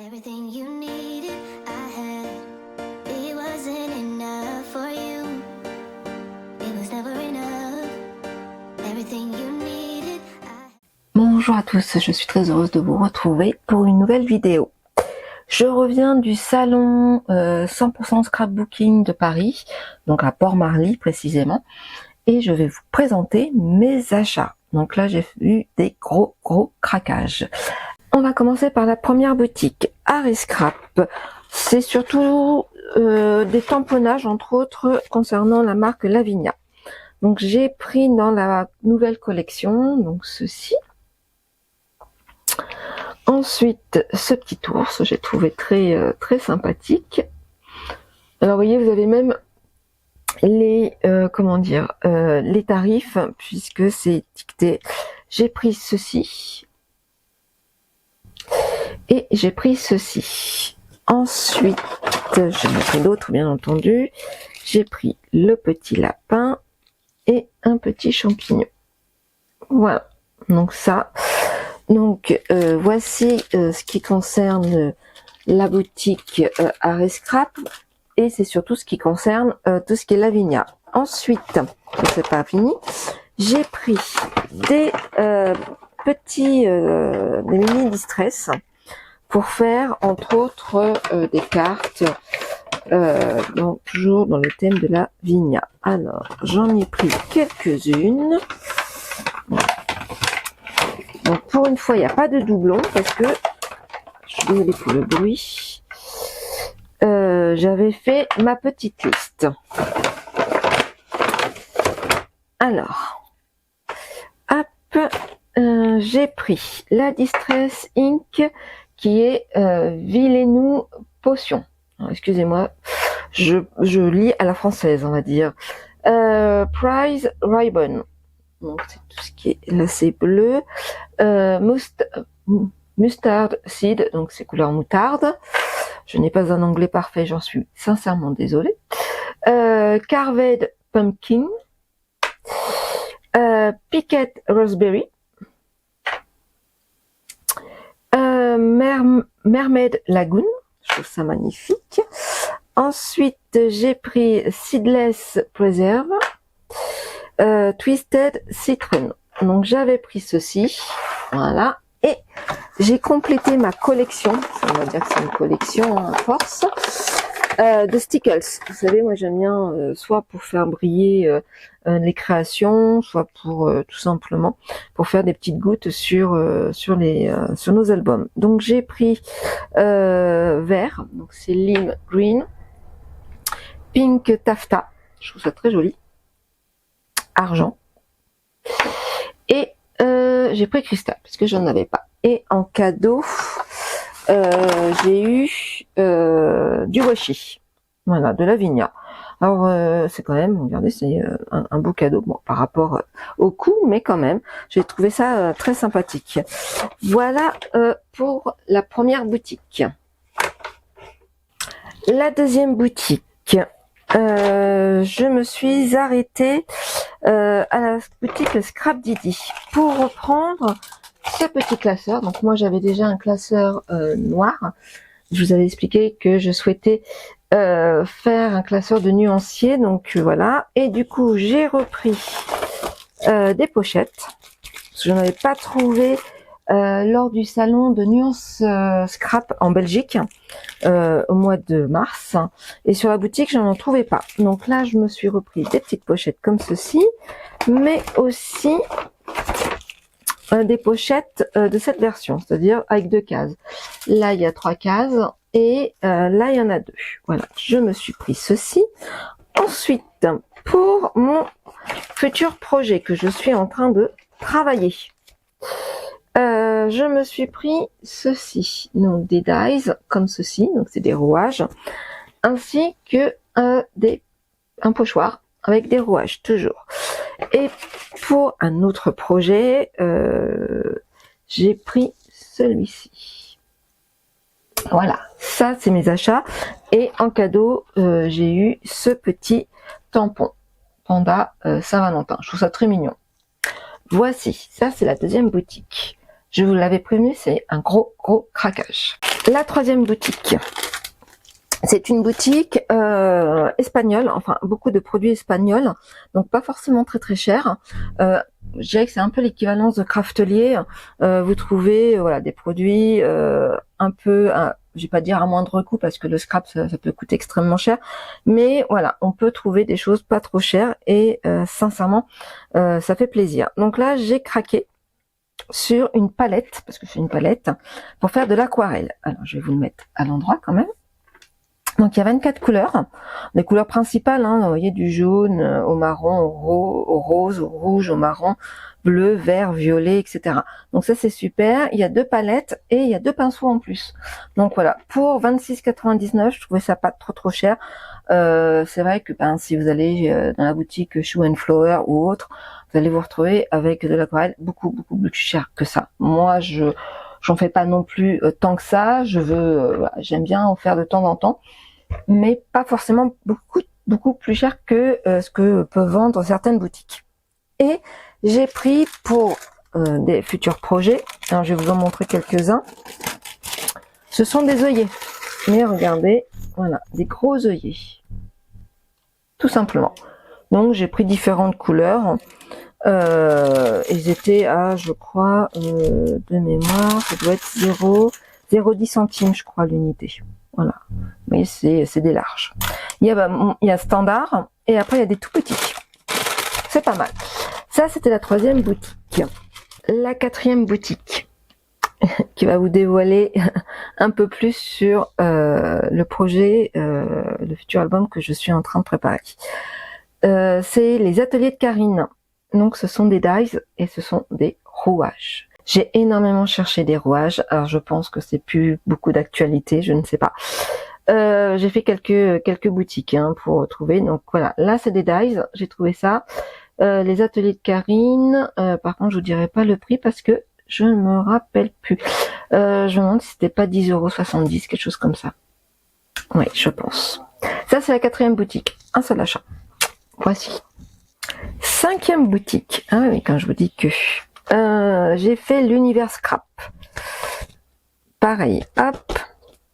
Everything you needed, I had. It wasn't enough for you. It was never enough. Everything you needed, I had. Bonjour à tous, je suis très heureuse de vous retrouver pour une nouvelle vidéo. Je reviens du salon 100% scrapbooking de Paris, donc à Port-Marly précisément, et je vais vous présenter mes achats. Donc là j'ai eu des gros craquages. On va commencer par la première boutique, Art et Scrap. C'est surtout des tamponnages entre autres concernant la marque Lavinia. Donc j'ai pris dans la nouvelle collection, donc ceci. Ensuite, ce petit ours, j'ai trouvé très sympathique. Alors, vous voyez, vous avez même les les tarifs puisque c'est étiqueté. J'ai pris ceci et j'ai pris ceci. Ensuite, j'en ai pris d'autres, bien entendu. J'ai pris le petit lapin et un petit champignon. Voilà. Donc ça. Donc voici ce qui concerne la boutique Art et Scrap, et c'est surtout ce qui concerne tout ce qui est Lavinia. Ensuite, c'est pas fini, j'ai pris des des mini distress pour faire entre autres des cartes, donc toujours dans le thème de la Vigna. Alors j'en ai pris quelques-unes. Donc pour une fois, il n'y a pas de doublon parce que, je suis désolée pour le bruit, j'avais fait ma petite liste. Alors, hop, j'ai pris la Distress Ink qui est Villainous Potion. Excusez-moi, je lis à la française, on va dire. Prize Ribbon. Donc c'est tout ce qui est là, c'est bleu. Mustard Seed, donc c'est couleur moutarde. Je n'ai pas un anglais parfait, j'en suis sincèrement désolée. Carved Pumpkin. Piquet Raspberry. Mermaid Lagoon. Je trouve ça magnifique. Ensuite, j'ai pris Seedless Preserve. Twisted Citron. Donc j'avais pris ceci, voilà, et j'ai complété ma collection, on va dire que c'est une collection à force, de stickles. Vous savez, moi j'aime bien soit pour faire briller les créations, soit pour tout simplement pour faire des petites gouttes sur nos albums. Donc j'ai pris vert, donc c'est lime green, pink taffeta, je trouve ça très joli, argent, et j'ai pris cristal parce que j'en avais pas. Et en cadeau j'ai eu du washi, voilà, de Lavinia. Alors c'est quand même, regardez, c'est un beau cadeau, bon, par rapport au coût, mais quand même j'ai trouvé ça très sympathique. Voilà pour la première boutique. La deuxième boutique, je me suis arrêtée à la boutique Scrap Didi pour reprendre ce petit classeur. Donc moi j'avais déjà un classeur noir. Je vous avais expliqué que je souhaitais faire un classeur de nuancier, donc voilà. Et du coup j'ai repris des pochettes parce que je n'en avais pas trouvé lors du salon de Nuance Scrap en Belgique au mois de mars, et sur la boutique j'en trouvais pas. Donc là je me suis repris des petites pochettes comme ceci, mais aussi des pochettes de cette version, c'est-à-dire avec 2 cases. Là il y a 3 cases et là il y en a 2. Voilà, je me suis pris ceci. Ensuite, pour mon futur projet que je suis en train de travailler, je me suis pris ceci, donc des dies comme ceci, donc c'est des rouages, ainsi que un pochoir avec des rouages toujours. Et pour un autre projet, j'ai pris celui-ci. Voilà, ça c'est mes achats. Et en cadeau, j'ai eu ce petit tampon Panda Saint-Valentin. Je trouve ça très mignon. Voici, ça c'est la deuxième boutique. Je vous l'avais prévenu, c'est un gros craquage. La troisième boutique, c'est une boutique espagnole, enfin beaucoup de produits espagnols, donc pas forcément très très cher. Je dirais que c'est un peu l'équivalence de Craftelier. Vous trouvez voilà des produits un peu, je vais pas dire à moindre coût parce que le scrap ça peut coûter extrêmement cher, mais voilà, on peut trouver des choses pas trop chères et sincèrement ça fait plaisir. Donc là j'ai craqué sur une palette, parce que c'est une palette, pour faire de l'aquarelle. Alors je vais vous le mettre à l'endroit quand même. Donc il y a 24 couleurs, les couleurs principales, hein, vous voyez, du jaune au marron, au rose, au rouge, au marron, bleu, vert, violet, etc. Donc ça c'est super, il y a 2 palettes et il y a 2 pinceaux en plus. Donc voilà, pour 26,99 €, je trouvais ça pas trop cher. C'est vrai que si vous allez dans la boutique Shoe and Flower ou autre, vous allez vous retrouver avec de l'aquarelle beaucoup plus cher que ça. Moi j'en fais pas non plus tant que ça, voilà, j'aime bien en faire de temps en temps, mais pas forcément beaucoup plus cher que ce que peuvent vendre certaines boutiques. Et j'ai pris pour des futurs projets, alors je vais vous en montrer quelques-uns, ce sont des œillets, mais regardez, voilà, des gros œillets, tout simplement. Donc j'ai pris différentes couleurs, ils étaient à, je crois, de mémoire, ça doit être 0,10 centimes, je crois, l'unité. Voilà, mais c'est des larges. Il y a standard et après il y a des tout petits. C'est pas mal. Ça c'était la troisième boutique. La quatrième boutique qui va vous dévoiler un peu plus sur le projet, le futur album que je suis en train de préparer. C'est les ateliers de Karine. Donc ce sont des dies et ce sont des rouages. J'ai énormément cherché des rouages, alors je pense que c'est plus beaucoup d'actualité, je ne sais pas. J'ai fait quelques boutiques pour trouver. Donc voilà, là c'est des dies, j'ai trouvé ça. Les ateliers de Karine, par contre je vous dirai pas le prix parce que je ne me rappelle plus. Je me demande si c'était pas 10,70 €, quelque chose comme ça. Oui, je pense. Ça c'est la quatrième boutique, un seul achat. Voici. Cinquième boutique. Ah oui, quand je vous dis que j'ai fait l'univers scrap. Pareil, hop,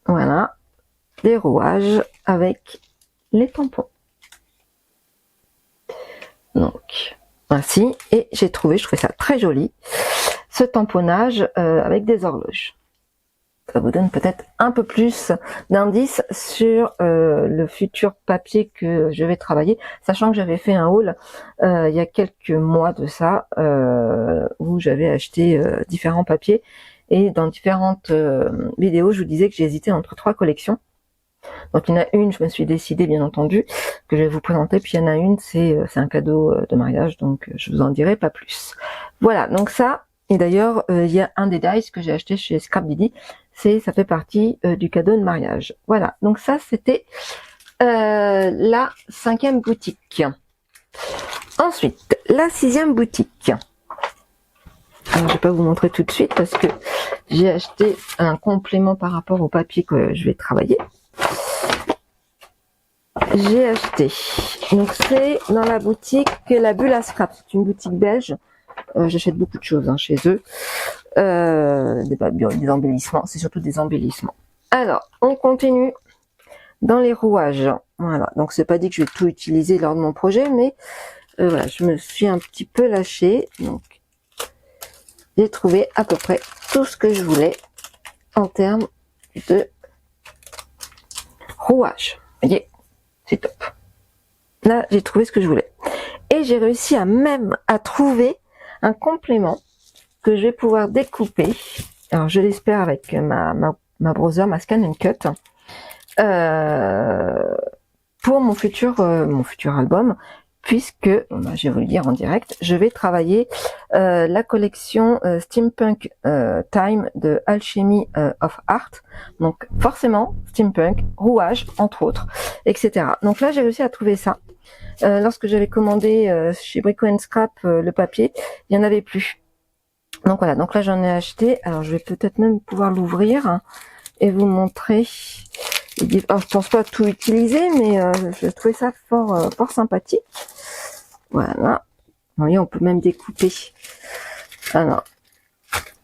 voilà, des rouages avec les tampons. Donc, ainsi, et je trouvais ça très joli, ce tamponnage avec des horloges. Ça vous donne peut-être un peu plus d'indices sur le futur papier que je vais travailler, sachant que j'avais fait un haul il y a quelques mois de ça, où j'avais acheté différents papiers, et dans différentes vidéos je vous disais que j'hésitais entre 3 collections. Donc il y en a une, je me suis décidée bien entendu, que je vais vous présenter, puis il y en a une, c'est un cadeau de mariage, donc je vous en dirai pas plus. Voilà, donc ça, et d'ailleurs il y a un des dies que j'ai acheté chez Scrap Didi, ça fait partie du cadeau de mariage. Voilà, donc ça c'était la cinquième boutique. Ensuite, la sixième boutique. Alors, je vais pas vous montrer tout de suite parce que j'ai acheté un complément par rapport au papier que je vais travailler. J'ai acheté, donc c'est dans la boutique La Bulle à Scrap, c'est une boutique belge. J'achète beaucoup de choses chez eux, des embellissements, c'est surtout des embellissements. Alors, on continue dans les rouages. Voilà, donc c'est pas dit que je vais tout utiliser lors de mon projet, mais voilà, je me suis un petit peu lâchée, donc j'ai trouvé à peu près tout ce que je voulais en termes de rouage. Vous voyez, c'est top. Là, j'ai trouvé ce que je voulais. Et j'ai réussi à trouver un complément que je vais pouvoir découper. Alors, je l'espère avec ma browser, ma Scan and Cut, pour mon futur album, puisque, je vais vous le dire en direct, je vais travailler la collection Steampunk Time de Alchemy of Art. Donc forcément, steampunk, rouage, entre autres, etc. Donc là, j'ai réussi à trouver ça. Lorsque j'avais commandé chez Brico & Scrap le papier, il n'y en avait plus. Donc voilà, donc là j'en ai acheté. Alors je vais peut-être même pouvoir l'ouvrir et vous montrer. Alors, je pense pas tout utiliser, mais je trouvais ça fort sympathique. Voilà. Vous voyez, on peut même découper. Alors,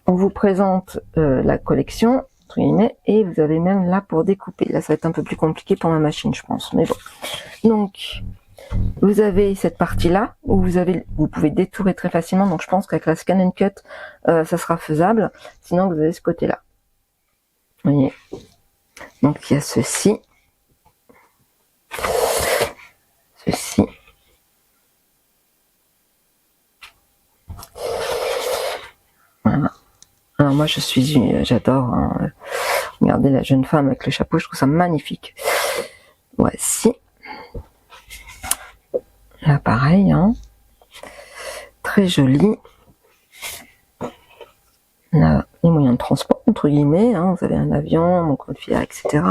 on vous présente la collection. entre guillemets, et vous avez même là pour découper. Là, ça va être un peu plus compliqué pour ma machine, je pense, mais bon. Donc, vous avez cette partie-là où vous pouvez détourer très facilement. Donc, je pense qu'avec la Scan and Cut, ça sera faisable. Sinon, vous avez ce côté-là. Vous voyez. Donc, il y a ceci. Ceci. Voilà. Alors moi j'adore hein, regardez la jeune femme avec le chapeau, je trouve ça magnifique. Voici. Là pareil, hein. Très joli. Là, les moyens de transport entre guillemets, hein. Vous avez un avion, mon montgolfière, etc.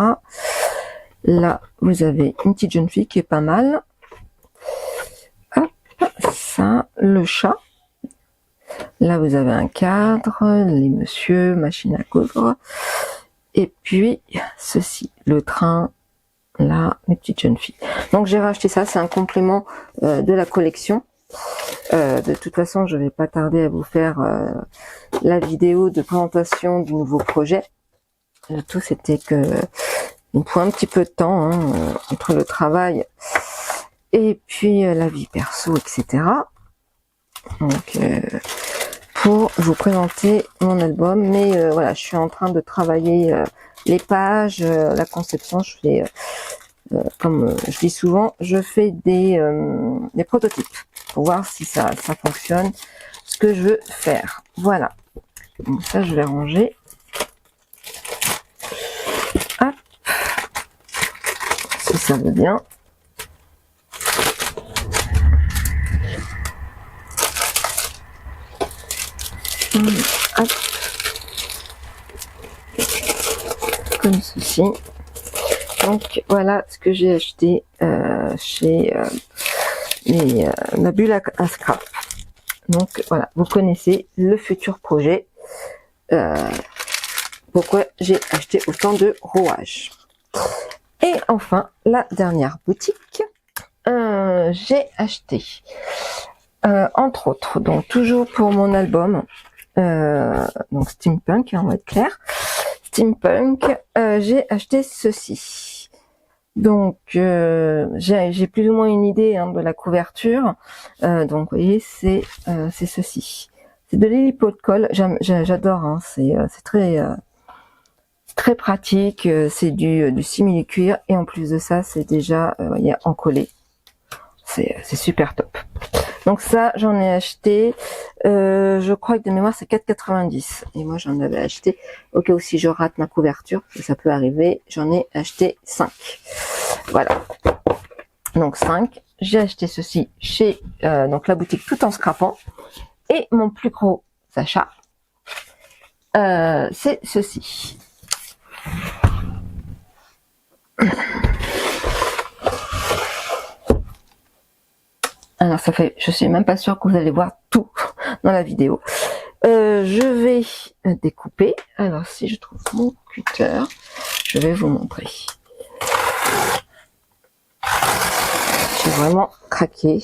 Là vous avez une petite jeune fille qui est pas mal. Hop, ça, le chat. Là, vous avez un cadre, les messieurs, machine à coudre. Et puis, ceci, le train, là, les petites jeunes filles. Donc, j'ai racheté ça, c'est un complément de la collection. De toute façon, je vais pas tarder à vous faire la vidéo de présentation du nouveau projet. Tout, c'était que il me faut un petit peu de temps hein, entre le travail et puis la vie perso, etc. Donc, pour vous présenter mon album, mais voilà, je suis en train de travailler les pages, la conception. Je fais, comme je dis souvent, je fais des prototypes pour voir si ça fonctionne, ce que je veux faire. Voilà. Donc ça, je vais ranger. Hop. Si ça veut bien. Hop. Comme ceci. Donc voilà ce que j'ai acheté chez la bulle à scrap. Donc voilà, vous connaissez le futur projet. Pourquoi j'ai acheté autant de rouages. Et enfin, la dernière boutique, j'ai acheté entre autres, donc toujours pour mon album, donc steampunk, hein, on va être clair. Steampunk, j'ai acheté ceci. Donc j'ai plus ou moins une idée hein, de la couverture. Donc vous voyez, c'est ceci. C'est de l'hélipo de colle. J'adore. Hein, c'est très pratique. C'est du simili cuir et en plus de ça, c'est déjà voyez, encollé. C'est super top. Donc ça, j'en ai acheté, je crois que de mémoire, c'est 4,90. Et moi, j'en avais acheté, au cas où si je rate ma couverture, ça peut arriver, j'en ai acheté 5. Voilà. Donc 5. J'ai acheté ceci chez donc la boutique Tout en scrapant. Et mon plus gros achat, c'est ceci. Alors ça fait, je suis même pas sûre que vous allez voir tout dans la vidéo. Je vais découper. Alors si je trouve mon cutter, je vais vous montrer. J'ai vraiment craqué.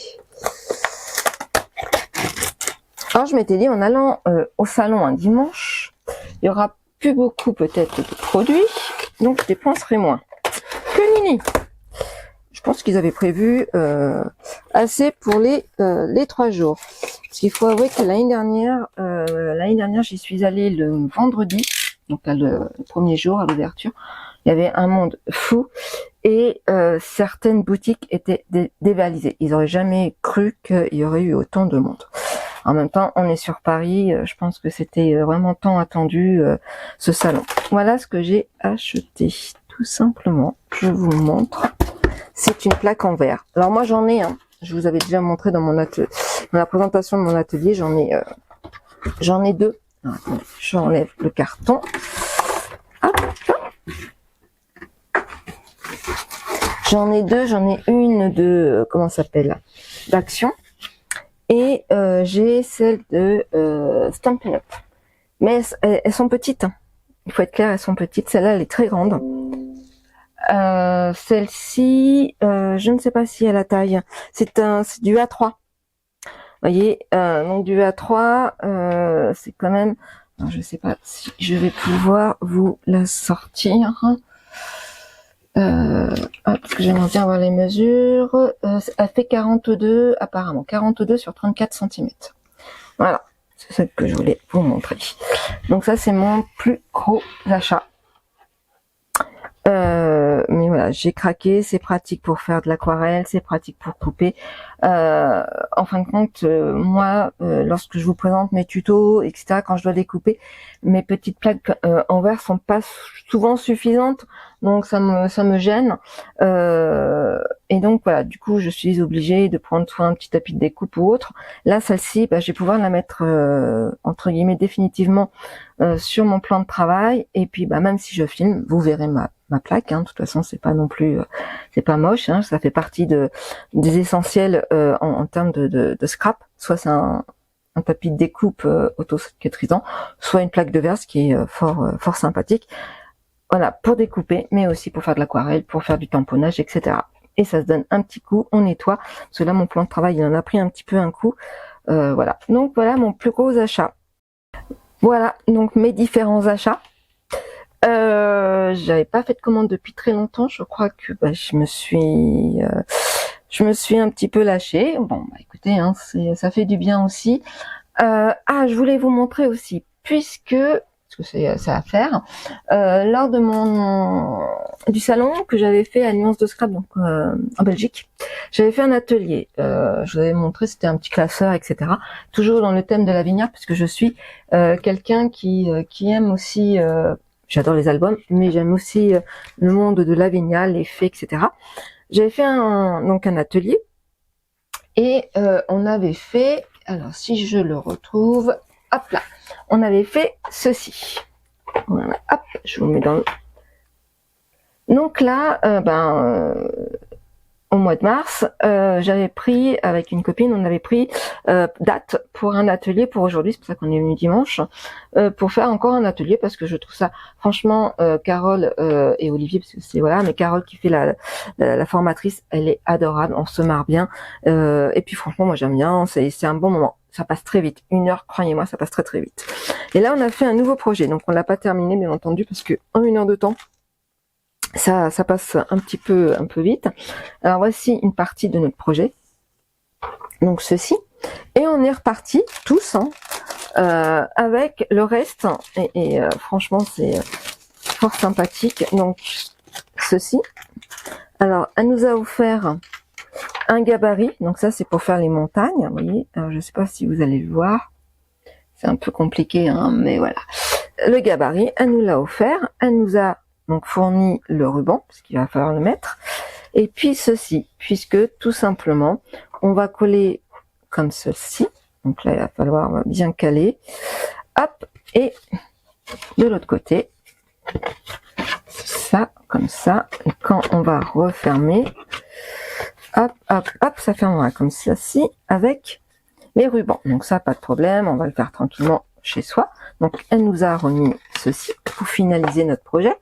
Alors je m'étais dit en allant au salon un dimanche, il y aura plus beaucoup peut-être de produits, donc je dépenserai moins. Que nini. Je pense qu'ils avaient prévu assez pour les 3 jours. Parce qu'il faut avouer que l'année dernière, j'y suis allée le vendredi, donc là, le premier jour à l'ouverture. Il y avait un monde fou et certaines boutiques étaient dévalisées. Ils n'auraient jamais cru qu'il y aurait eu autant de monde. En même temps, on est sur Paris. Je pense que c'était vraiment tant attendu ce salon. Voilà ce que j'ai acheté, tout simplement. Je vous montre. C'est une plaque en verre. Alors moi j'en ai un. Je vous avais déjà montré dans mon atelier, dans la présentation de mon atelier. J'en ai 2. Alors, attendez, j'enlève le carton. Hop. J'en ai 2. J'en ai une de comment ça s'appelle, d'Action, et j'ai celle de Stampin' Up. Mais elles sont petites. Hein. Il faut être clair, elles sont petites. Celle-là, elle est très grande. Celle-ci, je ne sais pas si elle a taille. C'est du A3. Vous voyez, donc du A3, c'est quand même Alors, je sais pas si je vais pouvoir vous la sortir. Parce que j'aimerais bien voir les mesures. Elle fait 42 apparemment, 42 sur 34 cm. Voilà, c'est ça que je voulais vous montrer. Donc ça, c'est mon plus gros achat. Mais voilà, j'ai craqué, c'est pratique pour faire de l'aquarelle, c'est pratique pour couper. En fin de compte, moi, lorsque je vous présente mes tutos, etc., quand je dois découper, mes petites plaques en verre sont pas souvent suffisantes, donc ça me gêne. Et donc voilà, du coup, je suis obligée de prendre soit un petit tapis de découpe ou autre. Là, celle-ci, je vais pouvoir la mettre entre guillemets définitivement sur mon plan de travail. Et puis, même si je filme, vous verrez ma plaque. De toute façon, c'est pas non plus, c'est pas moche. Ça fait partie des essentiels en termes de scrap. Soit c'est un tapis de découpe auto-cicatrisant, soit une plaque de verre, ce qui est fort sympathique. Voilà, pour découper, mais aussi pour faire de l'aquarelle, pour faire du tamponnage, etc. Et ça se donne un petit coup, on nettoie. Parce que là, mon plan de travail, il en a pris un petit peu un coup. Voilà. Donc voilà mon plus gros achat. Voilà, donc mes différents achats. J'avais pas fait de commande depuis très longtemps. Je crois que je me suis un petit peu lâchée. Bon, écoutez, ça fait du bien aussi. Je voulais vous montrer aussi, parce que c'est à faire, lors de du salon que j'avais fait à Nuance de Scrap, donc en Belgique, j'avais fait un atelier. Je vous avais montré, c'était un petit classeur, etc. Toujours dans le thème de la vignard, puisque je suis quelqu'un qui aime aussi. J'adore les albums, mais j'aime aussi le monde de la vignale, les fées, etc. J'avais fait un atelier et on avait fait, alors si je le retrouve, hop là, on avait fait ceci. Voilà, hop, je vous mets dans le... Donc là, au mois de mars, j'avais pris, avec une copine, on avait pris date pour un atelier pour aujourd'hui, c'est pour ça qu'on est venu dimanche, pour faire encore un atelier, parce que je trouve ça, franchement, Carole et Olivier, parce que c'est, voilà, mais Carole qui fait la formatrice, elle est adorable, on se marre bien, et puis franchement, moi j'aime bien, c'est un bon moment, ça passe très vite, 1 heure, croyez-moi, ça passe très très vite. Et là, on a fait un nouveau projet, donc on l'a pas terminé, bien entendu, parce que en 1 heure de temps, ça passe un peu vite. Alors voici une partie de notre projet. Donc ceci. Et on est reparti tous avec le reste. Et franchement, c'est fort sympathique. Donc ceci. Alors, elle nous a offert un gabarit. Donc ça, c'est pour faire les montagnes. Vous voyez. Alors, je sais pas si vous allez le voir. C'est un peu compliqué, mais voilà. Le gabarit, elle nous l'a offert. Elle nous a donc fourni le ruban, parce qu'il va falloir le mettre, et puis ceci, puisque tout simplement, on va coller comme ceci, donc là il va falloir bien caler, hop, et de l'autre côté, ça, comme ça, et quand on va refermer, hop, hop, hop, ça fermera comme ceci, avec les rubans, donc ça, pas de problème, on va le faire tranquillement chez soi. Donc elle nous a remis ceci, pour finaliser notre projet.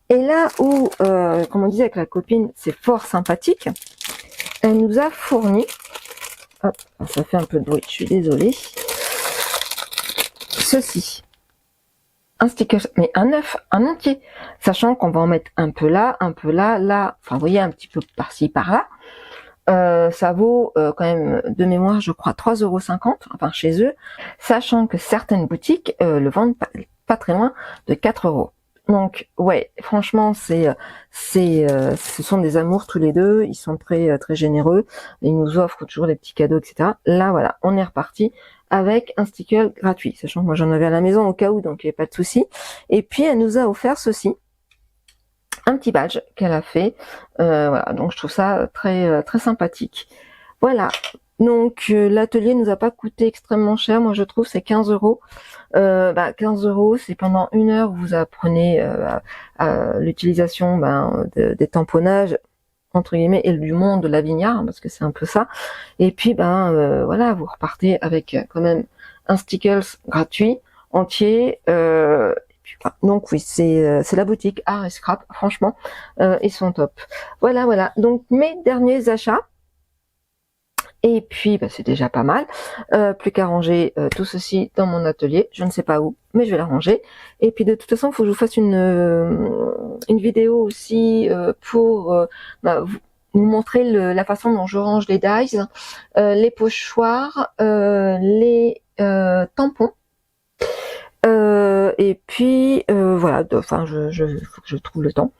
Et là où, comme on disait avec la copine, c'est fort sympathique, elle nous a fourni, hop, ça fait un peu de bruit, je suis désolée, ceci, un sticker, mais un neuf, un entier, sachant qu'on va en mettre un peu là, là, enfin vous voyez, un petit peu par-ci, par-là. Ça vaut quand même de mémoire, je crois, 3,50 €, enfin chez eux, sachant que certaines boutiques le vendent pas très loin de 4 €. Donc ouais, franchement, ce sont des amours tous les deux, ils sont très très généreux, ils nous offrent toujours des petits cadeaux, etc. Là voilà, on est reparti avec un sticker gratuit, sachant que moi j'en avais à la maison au cas où, donc il n'y avait pas de souci. Et puis elle nous a offert ceci, un petit badge qu'elle a fait, voilà, donc je trouve ça très très sympathique. Voilà, donc l'atelier nous a pas coûté extrêmement cher, moi je trouve, c'est 15 €. 15 €, c'est pendant 1 heure où vous apprenez l'utilisation des tamponnages, entre guillemets, et du monde de la vignard, parce que c'est un peu ça. Et puis voilà, vous repartez avec quand même un stickers gratuit, entier. Donc oui, c'est la boutique Art et Scrap, franchement, ils sont top. Voilà, donc mes derniers achats. Et puis, bah, c'est déjà pas mal. Plus qu'à ranger tout ceci dans mon atelier. Je ne sais pas où, mais je vais la ranger. Et puis, de toute façon, il faut que je vous fasse une vidéo aussi pour bah, vous montrer la façon dont je range les dies, les pochoirs, les tampons. Et puis voilà, enfin faut que je trouve le temps.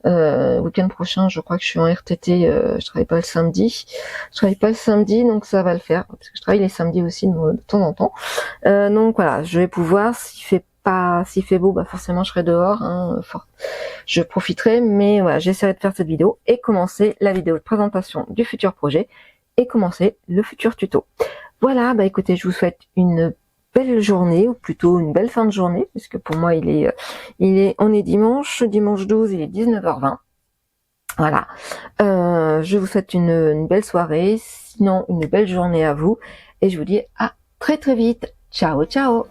Week-end prochain, je crois que je suis en RTT, je travaille pas le samedi. Je travaille pas le samedi, donc ça va le faire, parce que je travaille les samedis aussi de temps en temps. Donc voilà, je vais pouvoir, s'il fait beau, bah forcément je serai dehors, hein, je profiterai, mais voilà, j'essaierai de faire cette vidéo et commencer la vidéo de présentation du futur projet et commencer le futur tuto. Voilà, bah écoutez, je vous souhaite une belle journée, ou plutôt une belle fin de journée, puisque pour moi on est dimanche 12, il est 19h20. Voilà, je vous souhaite une belle soirée, sinon une belle journée à vous, et je vous dis à très très vite. Ciao ciao.